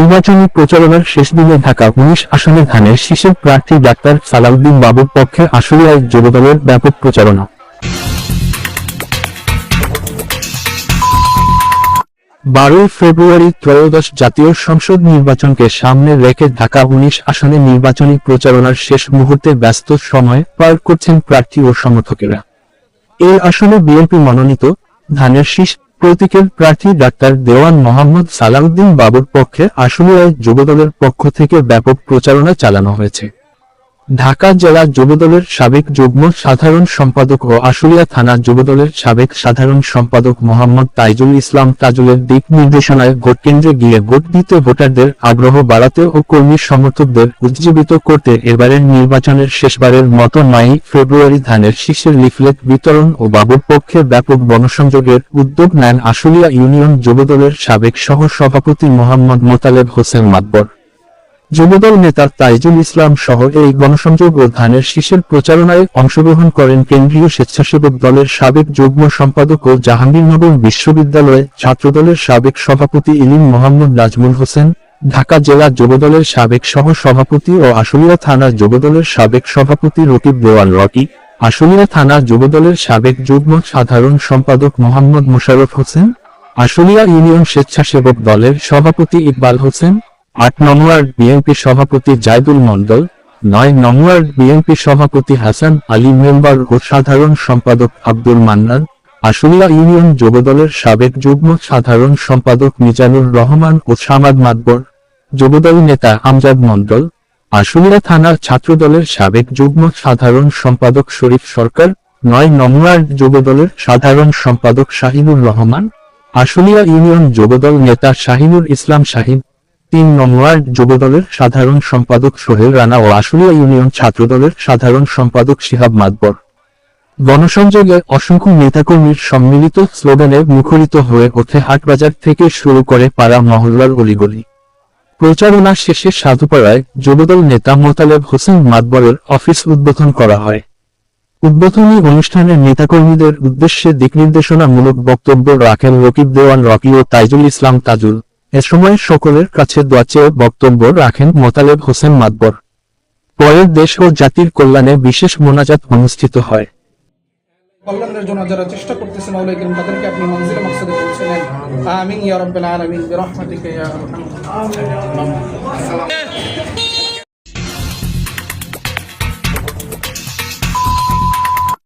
নির্বাচনী প্রচারণার শেষ দিনে ঢাকা ১৯ আসনে ধানের শীষের প্রার্থী ডাক্তার সালাউদ্দিন বাবুর পক্ষে আশুলিয়ায় যুবদলের ব্যাপক প্রচারণা। ১২ ফেব্রুয়ারি ত্রয়োদশ জাতীয় সংসদ নির্বাচনকে সামনে রেখে ঢাকা ১৯ আসনে নির্বাচনী প্রচারণার শেষ মুহূর্তে ব্যস্ত সময় পার করছেন প্রার্থী ও সমর্থকেরা। এই আসনে বিএনপি মনোনীত ধানের শীষ প্রতীকের প্রার্থী ডাক্তার দেওয়ান মোহাম্মদ সালাউদ্দিন বাবুর পক্ষে আশুলিয়ায় যুবদলের পক্ষ থেকে ব্যাপক প্রচারণা চালানো হয়েছে। ঢাকা জেলা যুবদলের সাবেক যুগ্ম সাধারণ সম্পাদক ও আশুলিয়া থানা যুবদলের সাবেক সাধারণ সম্পাদক মোহাম্মদ তাইজুল ইসলাম তাজুলের দিক নির্দেশনায় ভোটকেন্দ্রে গিয়ে ভোট দিতে ভোটারদের আগ্রহ বাড়াতে ও কর্মী সমর্থকদের উজ্জীবিত করতে এবারের নির্বাচনের শেষবারের মতো ৯ ফেব্রুয়ারি ধানের শীষের লিফলেট বিতরণ ও বাবুর পক্ষে ব্যাপক গণসংযোগের উদ্যোগ নেন আশুলিয়া ইউনিয়ন যুবদলের সাবেক সহ সভাপতি মোহাম্মদ মোতালেব হোসেন মাতবর। যুবদল নেতা তাইজুল ইসলাম সহ এই গণসংযোগ ও ধানের শীষের প্রচারণায় অংশগ্রহণ করেন কেন্দ্রীয় স্বেচ্ছাসেবক দলের সাবেক যুগ্ম সম্পাদক ও জাহাঙ্গীরনগর বিশ্ববিদ্যালয় ছাত্রদলের সাবেক সভাপতি ইলিম মোহাম্মদ নাজমুল হোসেন, ঢাকা জেলা যুবদলের সাবেক সহ সভাপতি ও আশুলিয়া থানা যুবদলের সাবেক সভাপতি রকিব দেওয়ান রকি, আশুলিয়া থানা যুবদলের সাবেক যুগ্ম সাধারণ সম্পাদক মোহাম্মদ মোশাররফ হোসেন, আশুলিয়া ইউনিয়ন স্বেচ্ছাসেবক দলের সভাপতি ইকবাল হোসেন, ৮ নং ওয়ার্ড বিএনপি সভাপতি জায়দুল মণ্ডল, ৯ নং ওয়ার্ড বিএনপি সভাপতি হাসান আলী মেম্বার ও সাধারণ সম্পাদক আব্দুল মান্নান, আশুলিয়া ইউনিয়ন যুবদলের সাবেক যুগ্ম সাধারণ সম্পাদক মিজানুর রহমান ও সামাদ মাতবর, যুবদল নেতা আমজাদ মণ্ডল, আশুলিয়া থানার ছাত্রদলের সাবেক যুগ্ম সাধারণ সম্পাদক শরীফ সরকার, ৯ নং ওয়ার্ড যুবদলের সাধারণ সম্পাদক শাহিনুর রহমান, আশুলিয়া ইউনিয়ন যুবদল নেতা শাহিনুর ইসলাম শাহিন, ৩ নং ওয়ার্ড যুবদলের সাধারণ সম্পাদক সোহেল রানা ও আশুলিয়া ইউনিয়ন ছাত্রদলের সাধারণ সম্পাদক শিহাব মাতবর। গণসংযোগে অসংখ্য নেতাকর্মীর সম্মিলিত স্লোগানে মুখরিত হয়ে ওঠে হাটবাজার থেকে শুরু করে পাড়া মহল্লার অলিগলি। প্রচারণা শেষে সাধুপাড়ায় যুবদল নেতা মোতালেব হোসেন মাতবরের অফিস উদ্বোধন করা হয়। উদ্বোধনী অনুষ্ঠানে নেতাকর্মীদের উদ্দেশ্যে দিকনির্দেশনামূলক বক্তব্য রাখেন রকিব দেওয়ান রকি ও তাইজুল ইসলাম তাজুল। এ সময় সকলের কাছে দোয়া চেয়ে বক্তব্য রাখেন মোতালেব হোসেন মাতবর। পরে দেশ ও জাতির কল্যাণে বিশেষ মোনাজাত অনুষ্ঠিত হয়। কল্যাণের জন্য যারা চেষ্টা করতেছেন মাওলাই করিম তাদেরকে আপনি মঞ্জিলে মাকসাদে পৌঁছালেন। আমিন ইয়া রাব্বাল আলামিন বিরহমাতিকা ইয়া আরহামার রাহিমিন।